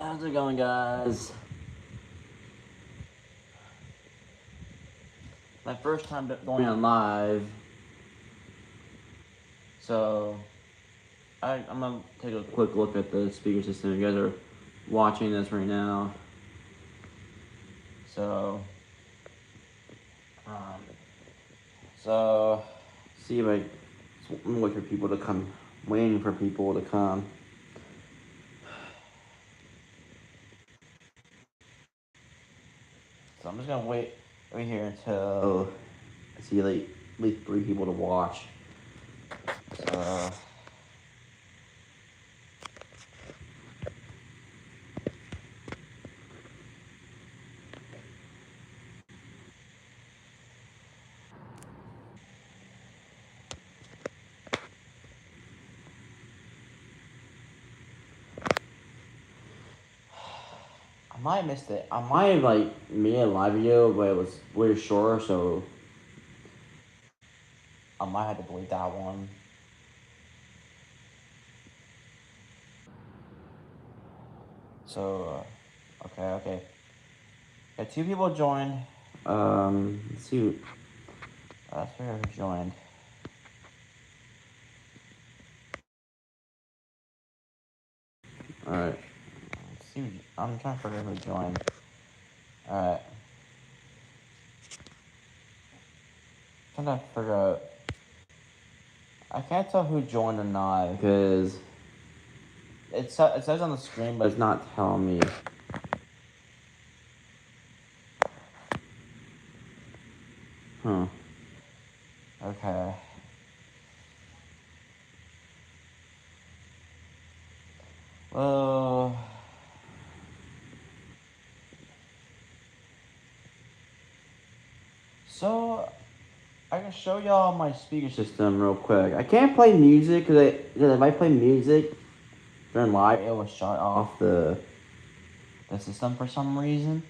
How's it going, guys? My first time going on live, so I'm gonna take a quick look at the speaker system. You guys are watching this right now, so see if I'm waiting for people to come. Waiting for people to come. So I'm just gonna wait right here until I see like at least 3 people to watch. So I might have missed it. I might have like made a live video, but it was way short, so I might have to delete that one. So, okay. Got 2 people joined. Let's see. That's where who joined. Alright. Let's see. I'm trying to figure out who joined. Alright. Trying to figure out. I can't tell who joined or not because it says on the screen, but it's not telling me. Huh. Okay. Well, so I can show y'all my speaker system real quick. I can't play music because if I play music during live, it will shut off the system for some reason.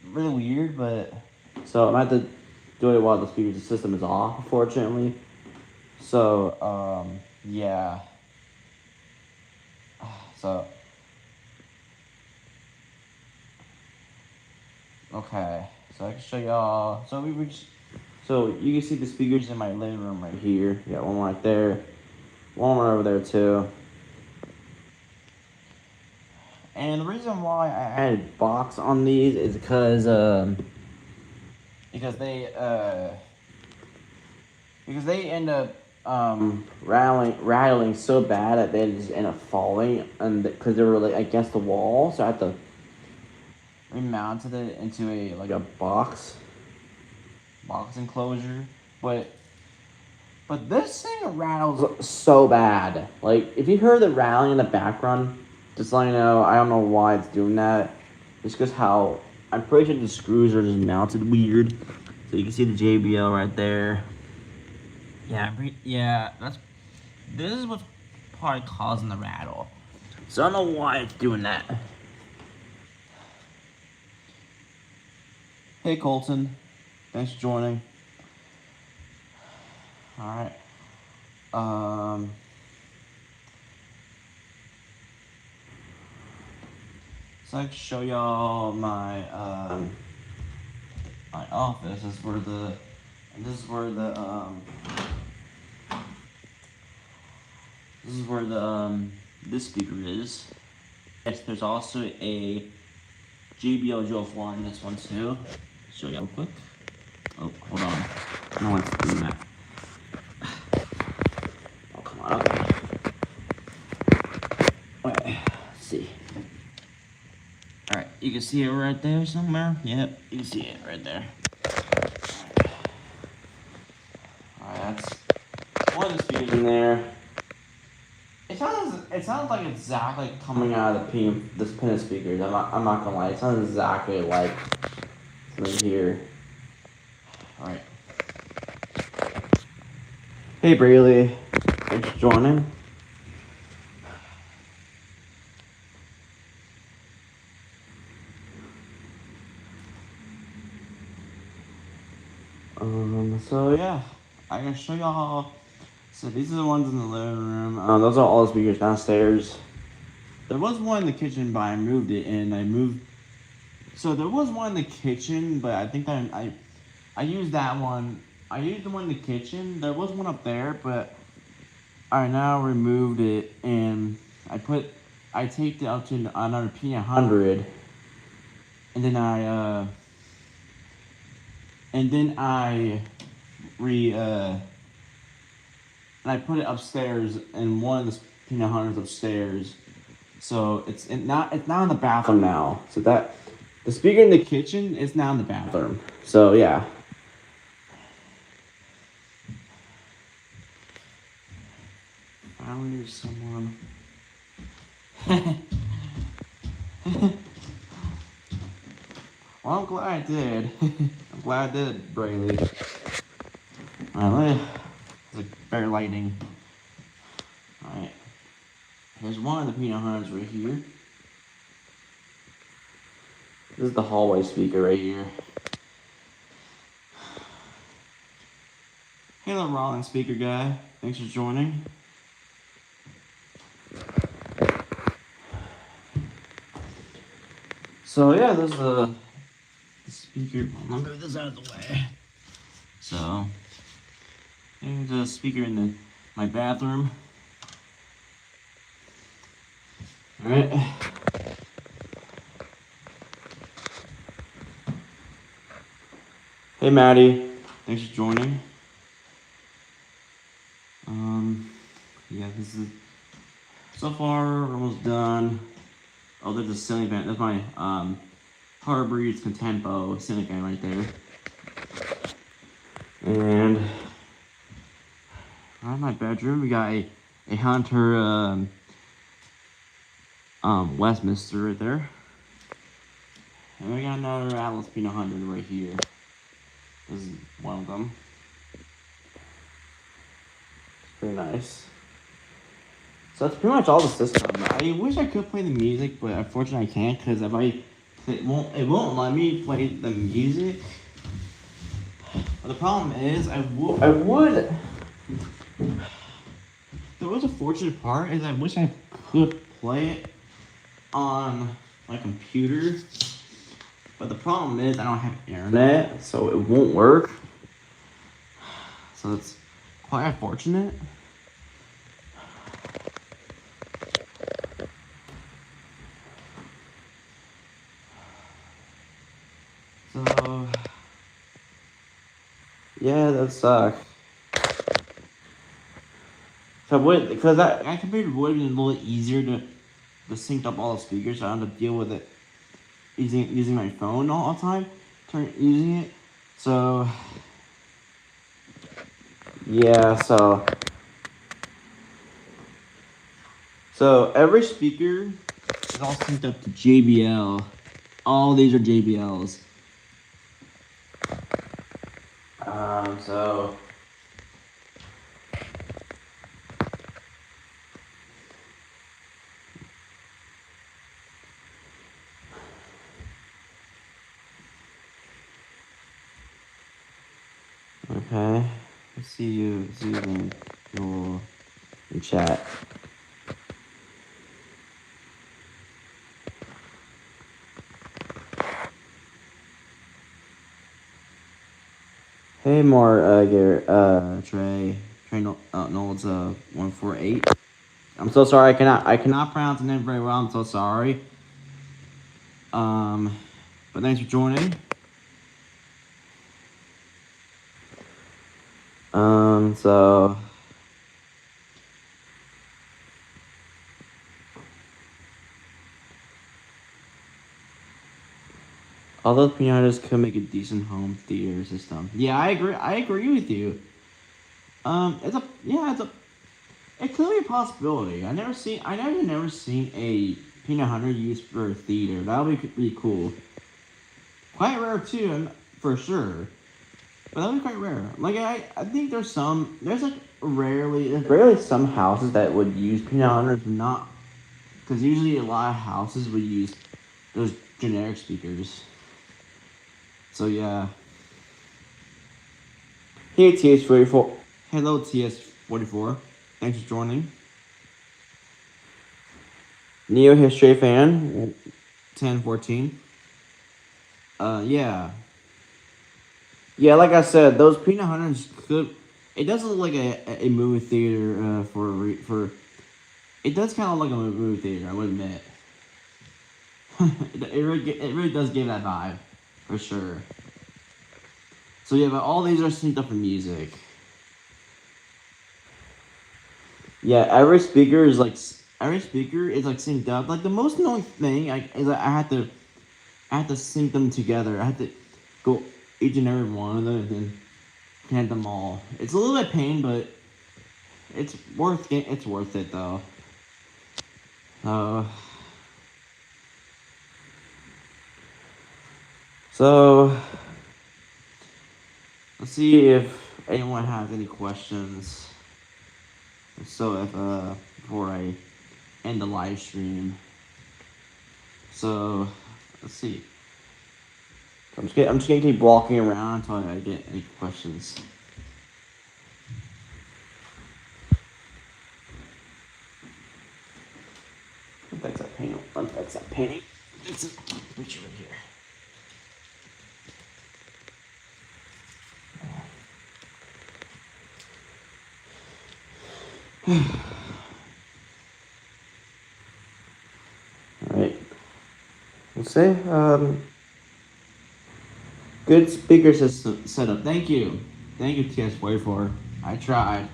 Really weird, but so I'm gonna have to do it while the speaker system is off, unfortunately. So yeah. So okay, so I can show y'all. So so you can see the speakers in my living room right here. You got one right there, one over there too. And the reason why I added box on these is because they end up rattling so bad that they just end up falling, and because they were like against the wall, so I had to remounted it into a box enclosure. But this thing rattles so bad. Like if you heard the rattling in the background, just let you know. I don't know why it's doing that. It's because how I'm pretty sure the screws are just mounted weird. So you can see the JBL right there. Yeah, this is what's probably causing the rattle. So I don't know why it's doing that. Hey Colton, thanks for joining. Alright. So I can show y'all my my office. This is where this speaker is. Yes, there's also a JBL Joe 4 in this one too. Show you real quick. Oh, hold on. I don't want to do that. Oh, come on. Okay. Alright, let's see. Alright, you can see it right there somewhere. Yep, you can see it right there. Alright, that's one of the speakers in there. It sounds like exactly coming out of this pin of speakers. I'm not gonna lie. It sounds exactly like something here. All right. Hey Braley, thanks for joining. So yeah, I can show y'all. So these are the ones in the living room. Those are all the speakers downstairs. There was one in the kitchen, but I moved it, and I moved. So there was one in the kitchen, but I think that I used that one. I used the one in the kitchen. There was one up there, but I now removed it, and I taped it up to another P100, and then and I put it upstairs in one of the P100s upstairs. So it's now in the bathroom now. So that the speaker in the kitchen is now in the bathroom. So yeah. Finally, there's someone. Well, I'm glad I did. I'm glad I did, Brayley. Alright, it's like better lighting. Alright. Here's one of the P100s right here. This is the hallway speaker right here. Hey, little Rollins speaker guy. Thanks for joining. So yeah, this is the speaker. I'll move this out of the way. So there's a speaker in my bathroom. All right. Hey Maddie, thanks for joining. Yeah, this is so far we're almost done. Oh, there's a ceiling fan. That's my Harbreed's Contempo ceiling fan right there. And right in my bedroom, we got a Hunter Westminster right there. And we got another Atlas P100 right here. This is one of them. It's pretty nice. So that's pretty much all the system. I wish I could play the music, but unfortunately I can't because it won't let me play the music. But the problem is I would. The most unfortunate part is I wish I could play it on my computer. But the problem is I don't have internet, so it won't work. So it's quite unfortunate. So yeah, that sucks. So because that computer would have been a little easier to sync up all the speakers, so I don't have to deal with it using my phone all the time, using it. So yeah, so every speaker is all synced up to JBL. All these are JBLs. So okay, let's see you in your chat. Hey, Trey Knowles 148. I'm so sorry. I cannot pronounce the name very well. I'm so sorry. But thanks for joining. So all those pianos could make a decent home theater system. Yeah, I agree. I agree with you. It could be a possibility. I never seen a P100 used for a theater. That would be pretty cool. Quite rare too, for sure. But that would be quite rare. Like I think there's rarely some houses that would use P100s, not because usually a lot of houses would use those generic speakers. So yeah. Hey TS44. Hello TS44. Thanks for joining. Neo History fan, 1014. Yeah. Yeah, like I said, those peanut hunters could. It does look like a movie theater for. It does kind of look like a movie theater, I would admit. It really does give that vibe, for sure. So yeah, but all these are synced up for music. Yeah, every speaker is like synced up. Like the most annoying thing is that I had to sync them together. I had to go each and every one of them and then connect them all. It's a little bit pain, but it's worth it though. Uh, so let's see if anyone has any questions. So if before I end the live stream. So let's see. I'm just gonna keep walking around until I get any questions. Fix that painting. Fix that painting. It's a picture right here. All right. Let's say good speaker system setup. Thank you, TS44. I tried.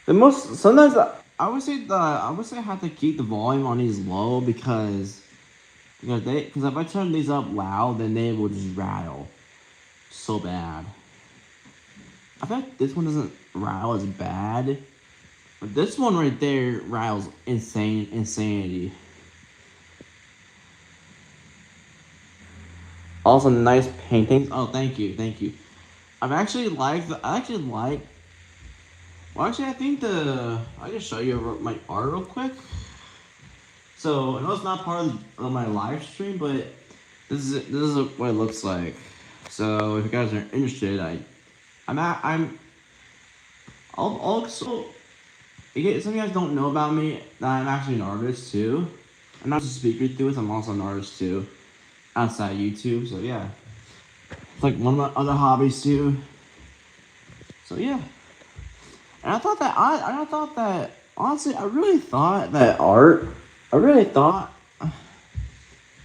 The most sometimes I would say I have to keep the volume on these low because if I turn these up loud then they will just rattle so bad. I feel like this one doesn't rattle as bad, but this one right there rattles insanity. Also nice paintings. Oh, thank you. I actually like. Well, actually, I think I can show you my art real quick. So I know it's not part of my live stream, but this is what it looks like. So if you guys are interested, I'll also. Some of you guys don't know about me that I'm actually an artist too. I'm not just a speaker through it. I'm also an artist too, outside YouTube. So yeah, it's like one of my other hobbies too. So yeah. And I thought that honestly, I really thought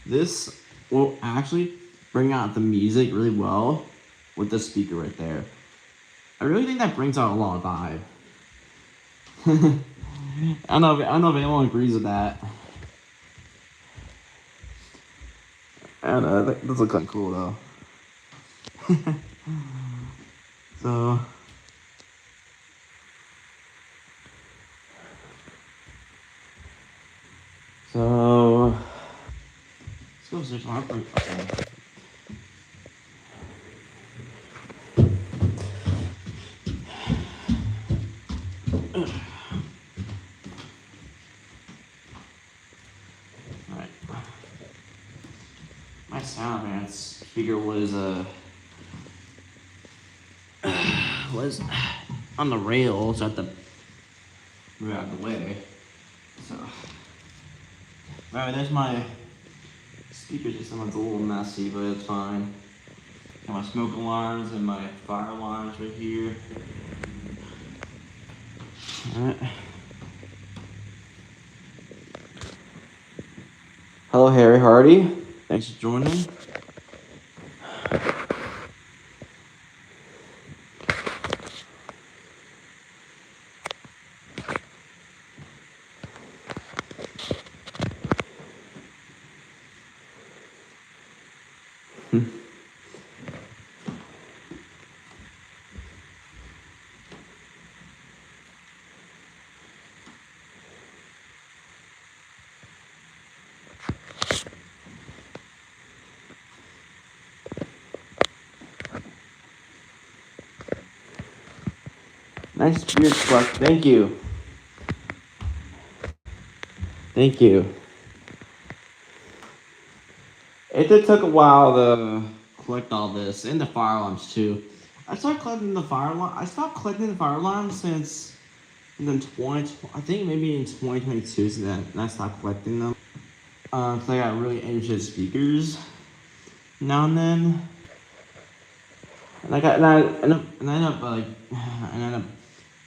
this will actually bring out the music really well with the speaker right there. I really think that brings out a lot of vibe. I don't know if anyone agrees with that. I don't know, this looks kind of cool though. So let's go search my proof. Okay. Alright. My sound advance speaker was on the rails at the move out of the way. So alright, there's my speaker system. It's a little messy, but it's fine. Got my smoke alarms and my fire alarms right here. Alright. Hello, Harry Hardy. Thanks for joining. Nice beard pluck. Thank you. Thank you. It did took a while to collect all this and the fire alarms too. I started collecting the fire alarm. I stopped collecting the fire alarms since in 20. I think maybe in 2022. So that I stopped collecting them. So I got really interested speakers now and then. And I end up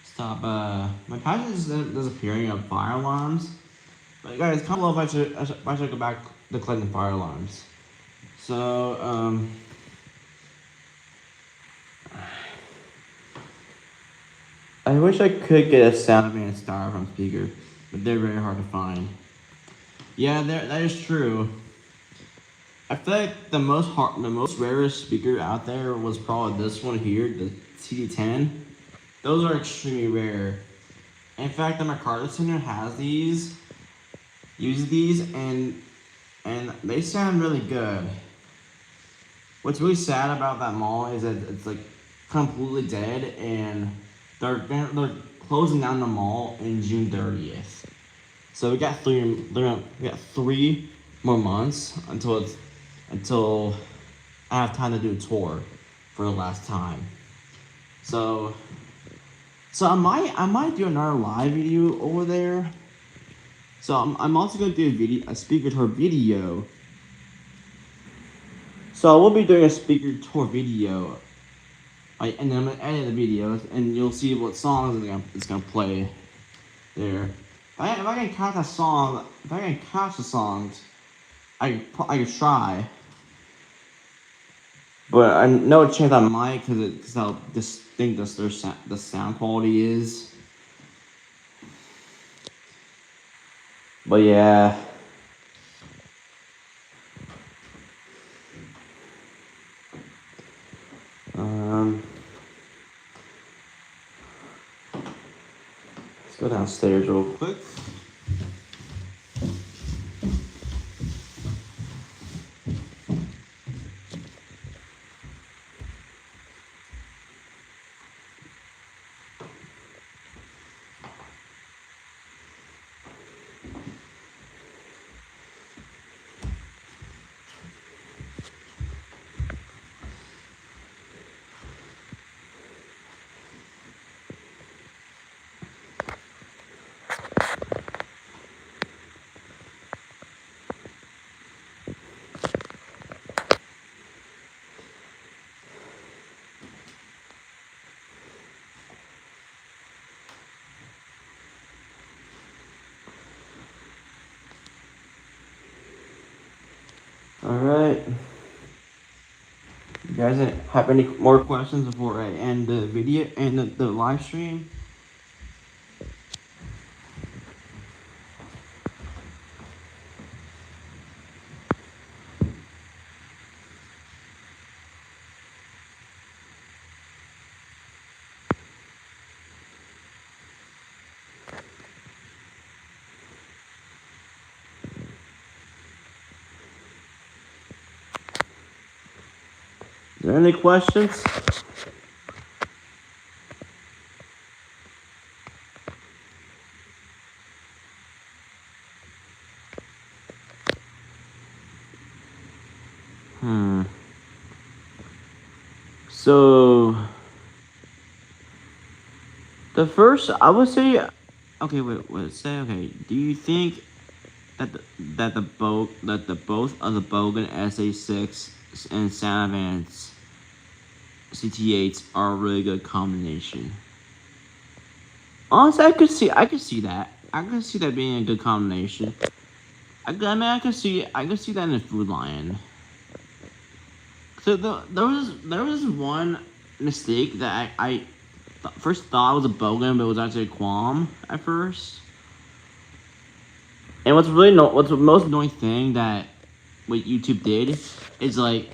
stop. My passion is disappearing of fire alarms. But guys, comment below if I should go back to collecting fire alarms. So I wish I could get a sound and styrofoam speaker, but they're very hard to find. Yeah, that is true. I feel like the most rarest speaker out there was probably this one here, the CD10. Those are extremely rare. In fact, the McCarter Center has these, uses these, and they sound really good. What's really sad about that mall is that it's like completely dead, and they're closing down the mall in June 30th. So we got 3 more months until I have time to do a tour for the last time. So I might do another live video over there. So I'm also gonna do a speaker tour video. So I will be doing a speaker tour video. And then I'm gonna edit the videos, and you'll see what songs it's gonna play there. If I can catch the songs, I could try. But I no chance I might, because how distinct the sound quality is. But yeah. Let's go downstairs real quick. Alright. You guys have any more questions before I end the video and the live stream? Are there any questions? So the first, I would say, okay, okay. Do you think that both of the Bogan SA6 and Savance CT8s are a really good combination? Honestly, I could see that. I could see that being a good combination. I could see that in a Food Lion. So there was one mistake that I first thought was a Bogan, but it was actually a Qualm at first. And what's the most annoying thing that what YouTube did is like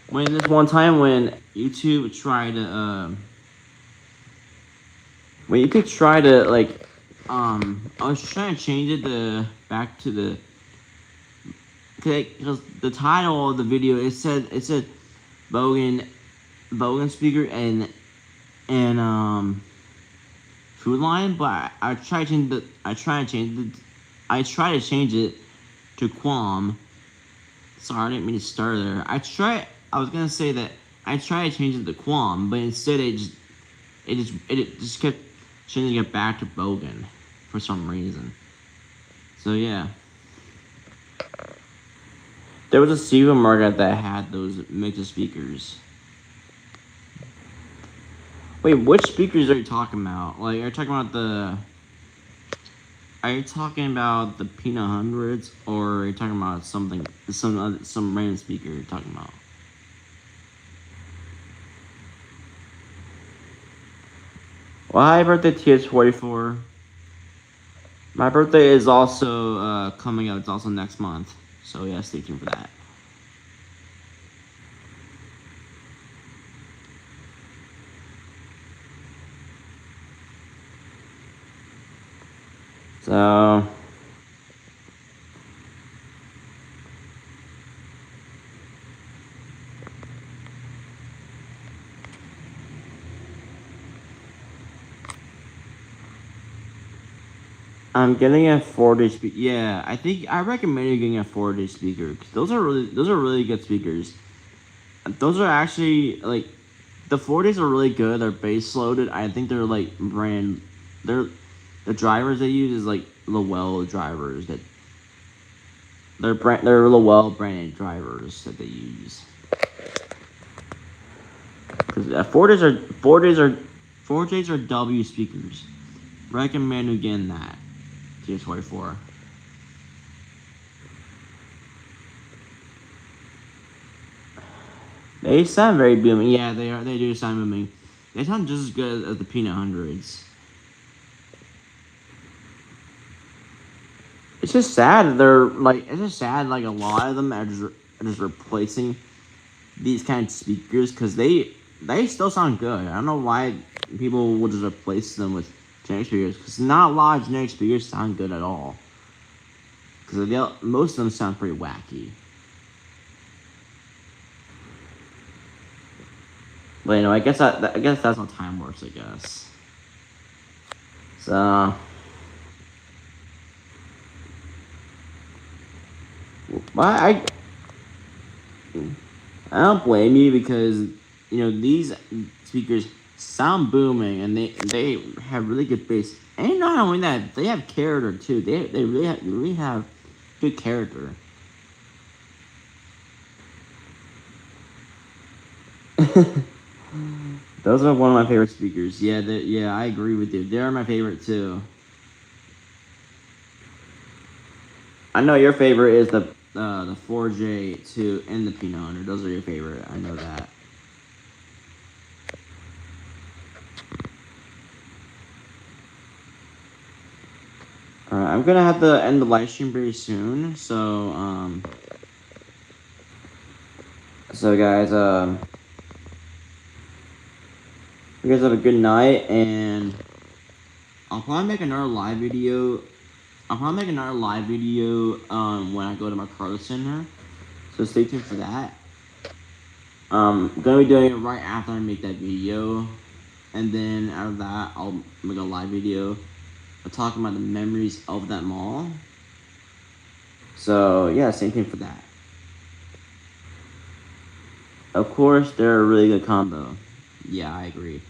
when this one time when YouTube tried to I was trying to change it back to the, because the title of the video it said Bogan speaker and Food Lion, but I tried to change it to Qualm. Sorry, I didn't mean to start there. I tried I was gonna say that I tried to change it to Quam, but instead it just kept changing it back to Bogan for some reason. So yeah. There was a supermarket that had those mix of speakers. Wait, which speakers are you talking about? Like, are you talking about the... Are you talking about the Peanut Hundreds, or are you talking about some random speaker you're talking about? Well, happy birthday, TH44. My birthday is also coming up. It's also next month. So yeah, stay tuned for that. So... I'm getting a 4-day speaker. Yeah, I recommend you getting a 4-day speaker. Cause those are really good speakers. Those are actually like the 4-days are really good. They're base loaded. I think they're like They're the drivers they use is like Lowell drivers that they're Lowell branded drivers that they use. Because 4 days are W speakers. Recommend you getting that. TS24. They sound very booming. Yeah, they are. They do sound booming. They sound just as good as the Peanut Hundreds. It's just sad they're like. It's just sad like a lot of them are just replacing these kind of speakers because they still sound good. I don't know why people would just replace them with generic speakers because not a lot of generic speakers sound good at all. Because most of them sound pretty wacky. But you know, I guess that's how time works. I guess. So, I don't blame you because you know these speakers sound booming and they have really good bass. And not only that, they have character too. They really have good character. Those are one of my favorite speakers. Yeah, I agree with you. They are my favorite too. I know your favorite is the 4J2 and the P900. Those are your favorite. I know that. Alright, I'm gonna have to end the live stream very soon. So guys, you guys have a good night, and I'll probably make another live video. When I go to my Carter Center. So stay tuned for that. I'm gonna be doing it right after I make that video, and then out of that, I'll make a live video talking about the memories of that mall. So yeah, stay tuned for that. Of course, they're a really good combo. Yeah, I agree.